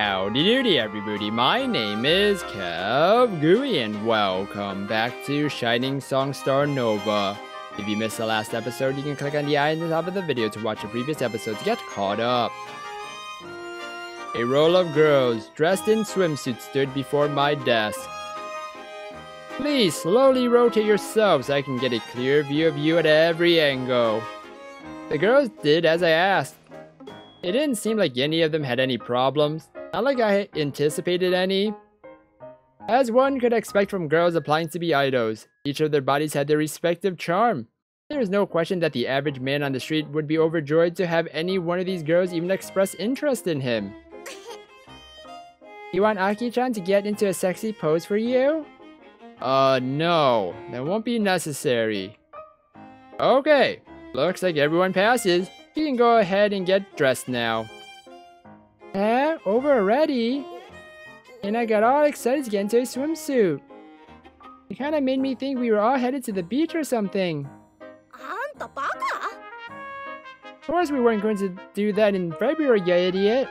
Howdy doody everybody, my name is KevGuuey and welcome back to Shining Song Starnova. If you missed the last episode, you can click on the eye at the top of the video to watch the previous episode to get caught up. A row of girls dressed in swimsuits stood before my desk. Please slowly rotate yourself so I can get a clear view of you at every angle. The girls did as I asked. It didn't seem like any of them had any problems. Not like I anticipated any. As one could expect from girls applying to be idols, each of their bodies had their respective charm. There is no question that the average man on the street would be overjoyed to have any one of these girls even express interest in him. You want Aki-chan to get into a sexy pose for you? No. That won't be necessary. Okay. Looks like everyone passes. You can go ahead and get dressed now. Over already? And I got all excited to get into a swimsuit. It kinda made me think we were all headed to the beach or something. Of course we weren't going to do that in February, you idiot.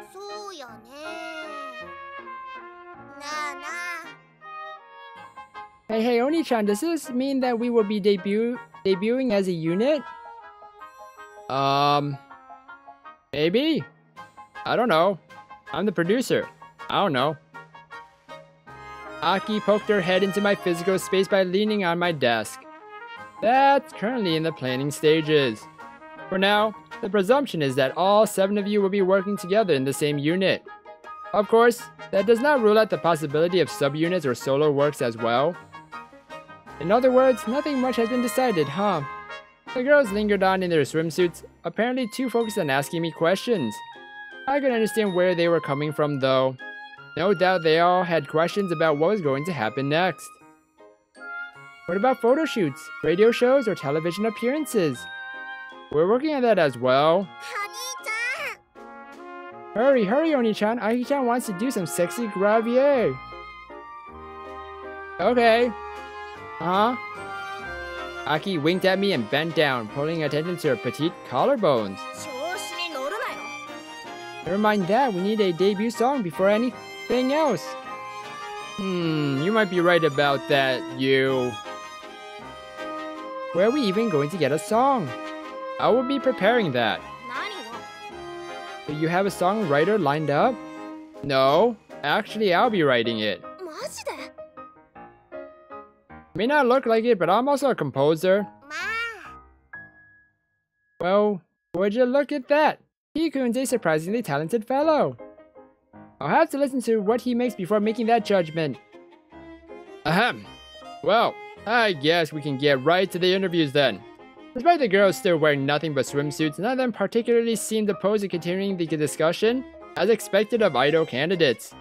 Hey, Oni-chan, does this mean that we will be debuting as a unit? Maybe? I don't know. I'm the producer. I don't know. Aki poked her head into my physical space by leaning on my desk. That's currently in the planning stages. For now, the presumption is that all 7 of you will be working together in the same unit. Of course, that does not rule out the possibility of subunits or solo works as well. In other words, nothing much has been decided, huh? The girls lingered on in their swimsuits, apparently too focused on asking me questions. I could understand where they were coming from though. No doubt they all had questions about what was going to happen next. What about photo shoots, radio shows, or television appearances? We're working on that as well. Hurry, Oni-chan. Aki-chan wants to do some sexy gravier. Okay. Aki winked at me and bent down, pulling attention to her petite collarbones. Never mind that, we need a debut song before anything else. You might be right about that, you. Where are we even going to get a song? I will be preparing that. Do you have a songwriter lined up? No, actually I'll be writing it. May not look like it, but I'm also a composer. Well, would you look at that? Hikun's a surprisingly talented fellow. I'll have to listen to what he makes before making that judgment. Ahem. Well, I guess we can get right to the interviews then. Despite the girls still wearing nothing but swimsuits, none of them particularly seemed opposed to continuing the discussion, as expected of idol candidates.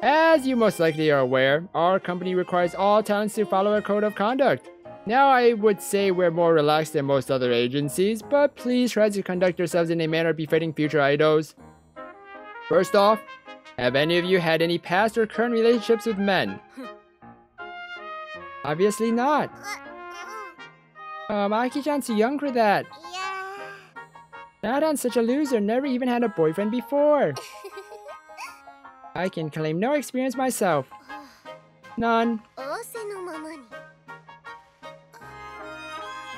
As you most likely are aware, our company requires all talents to follow a code of conduct. Now I would say we're more relaxed than most other agencies, but please try to conduct yourselves in a manner befitting future idols. First off, have any of you had any past or current relationships with men? Obviously not. Aki-chan's too young for that. Not such a loser, never even had a boyfriend before. I can claim no experience myself. None.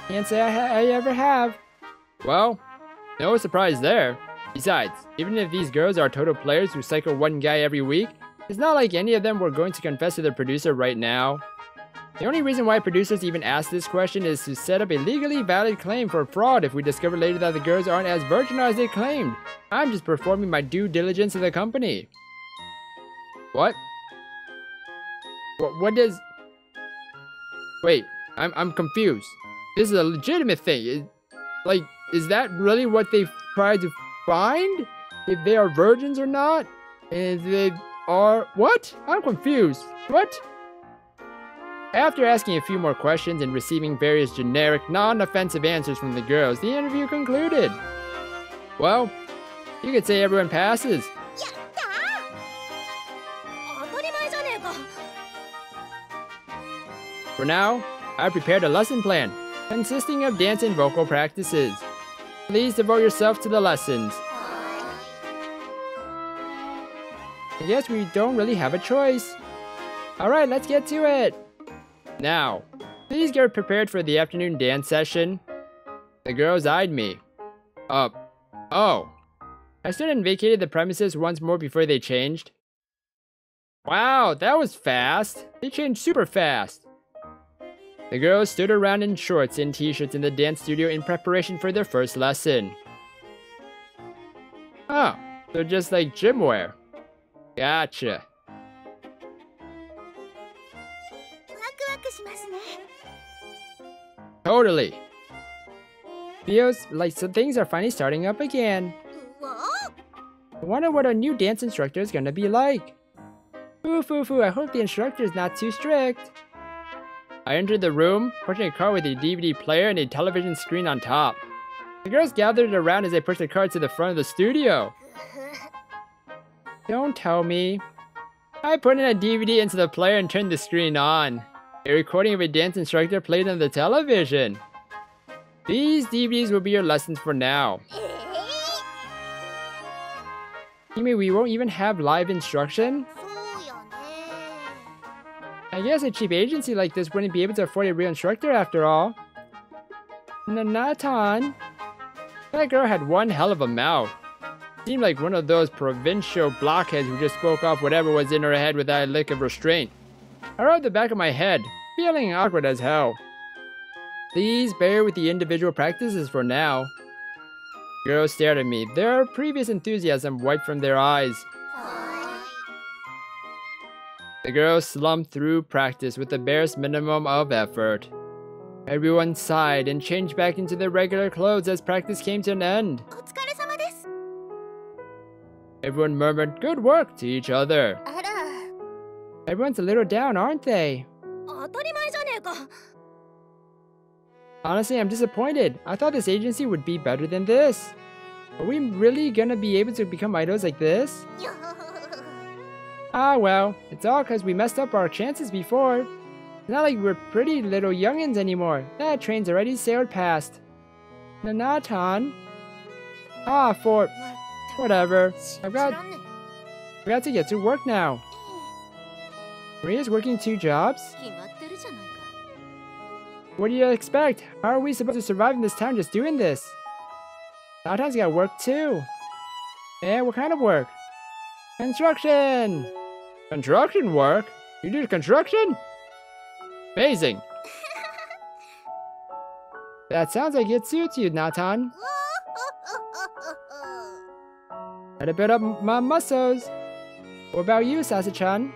Can't say I ever have. Well, no surprise there. Besides, even if these girls are total players who cycle one guy every week, it's not like any of them were going to confess to their producer right now. The only reason why producers even ask this question is to set up a legally valid claim for fraud if we discover later that the girls aren't as virginal as they claimed. I'm just performing my due diligence in the company. What? What does... Wait, I'm confused. This is a legitimate thing. Is that really what they try to find? If they are virgins or not? And if they are... What? I'm confused. What? After asking a few more questions and receiving various generic, non-offensive answers from the girls, the interview concluded. Well, you could say everyone passes. For now, I prepared a lesson plan, consisting of dance and vocal practices. Please devote yourself to the lessons. I guess we don't really have a choice. Alright, let's get to it. Now, please get prepared for the afternoon dance session. The girls eyed me. Oh. I stood and vacated the premises once more before they changed. Wow, that was fast. They changed super fast. The girls stood around in shorts and t-shirts in the dance studio in preparation for their first lesson. Oh, they're just like gym wear. Gotcha. Totally. Feels like some things are finally starting up again. I wonder what our new dance instructor is gonna be like. Foo, I hope the instructor is not too strict. I entered the room, pushing a cart with a DVD player and a television screen on top. The girls gathered around as I pushed the cart to the front of the studio. Don't tell me. I put in a DVD into the player and turned the screen on. A recording of a dance instructor played on the television. These DVDs will be your lessons for now. You mean we won't even have live instruction? I guess a cheap agency like this wouldn't be able to afford a real instructor after all. Nathan. That girl had one hell of a mouth. Seemed like one of those provincial blockheads who just spoke off whatever was in her head without a lick of restraint. I rubbed the back of my head, feeling awkward as hell. Please bear with the individual practices for now. Girls stared at me, their previous enthusiasm wiped from their eyes. The girls slumped through practice with the barest minimum of effort. Everyone sighed and changed back into their regular clothes as practice came to an end. Everyone murmured good work to each other. Everyone's a little down, aren't they? Honestly, I'm disappointed. I thought this agency would be better than this. Are we really gonna be able to become idols like this? Ah well, it's all because we messed up our chances before. It's not like we're pretty little youngins anymore. That train's already sailed past. Nanatan. Whatever. I've got to get to work now. Maria's working 2 jobs? What do you expect? How are we supposed to survive in this town just doing this? Natan's got work too. Eh, what kind of work? Construction! Construction work? You do construction? Amazing! That sounds like it suits you, Natan. Gotta build up my muscles. What about you, Sasa-chan?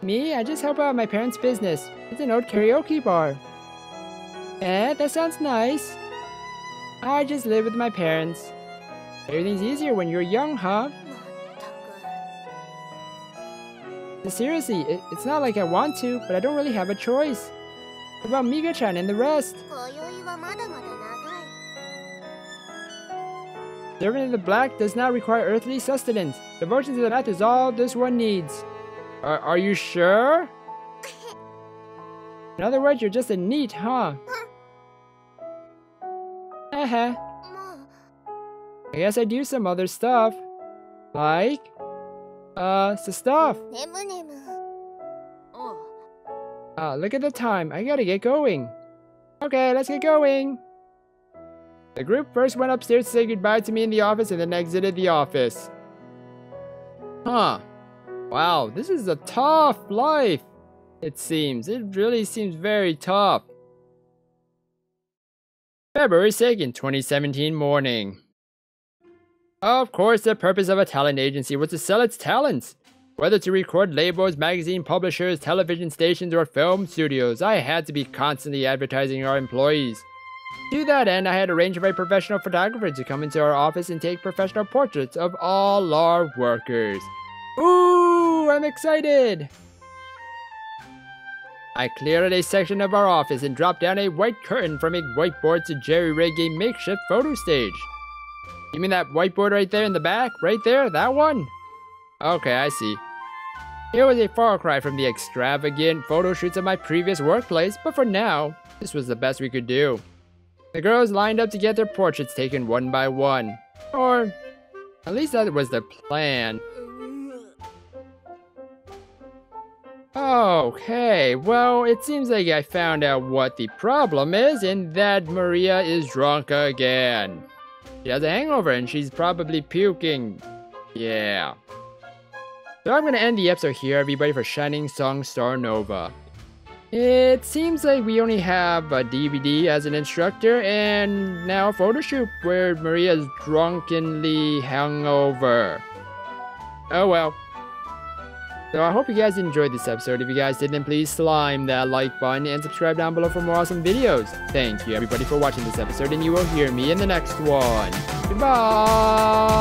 Me? I just help out my parents' business. It's an old karaoke bar. Eh, that sounds nice. I just live with my parents. Everything's easier when you're young, huh? Seriously, it's not like I want to, but I don't really have a choice. What about Miga-chan and the rest? Serving in the black does not require earthly sustenance. Devotion to the path is all this one needs. Are you sure? In other words, you're just a NEET, huh? I guess I do some other stuff. Like? Stuff. Look at the time. I gotta get going. Okay, let's get going. The group first went upstairs to say goodbye to me in the office and then exited the office. Huh. Wow, this is a tough life. It seems. It really seems very tough. February 2nd, 2017 morning. Of course, the purpose of a talent agency was to sell its talents. Whether to record labels, magazine publishers, television stations, or film studios, I had to be constantly advertising our employees. To that end, I had arranged for a professional photographer to come into our office and take professional portraits of all our workers. Ooh, I'm excited! I cleared a section of our office and dropped down a white curtain from a whiteboard to jerry-rig a makeshift photo stage. You mean that whiteboard right there in the back? Right there? That one? Okay, I see. It was a far cry from the extravagant photo shoots of my previous workplace, but for now, this was the best we could do. The girls lined up to get their portraits taken one by one. Or, at least that was the plan. Okay, well, it seems like I found out what the problem is, and that Maria is drunk again. She has a hangover, and she's probably puking. Yeah. So I'm gonna end the episode here, everybody, for Shining Song Starnova. It seems like we only have a DVD as an instructor, and now a photo shoot where Maria's drunkenly hungover. Oh well. So I hope you guys enjoyed this episode. If you guys did, then please slime that like button and subscribe down below for more awesome videos. Thank you everybody for watching this episode, and you will hear me in the next one. Goodbye!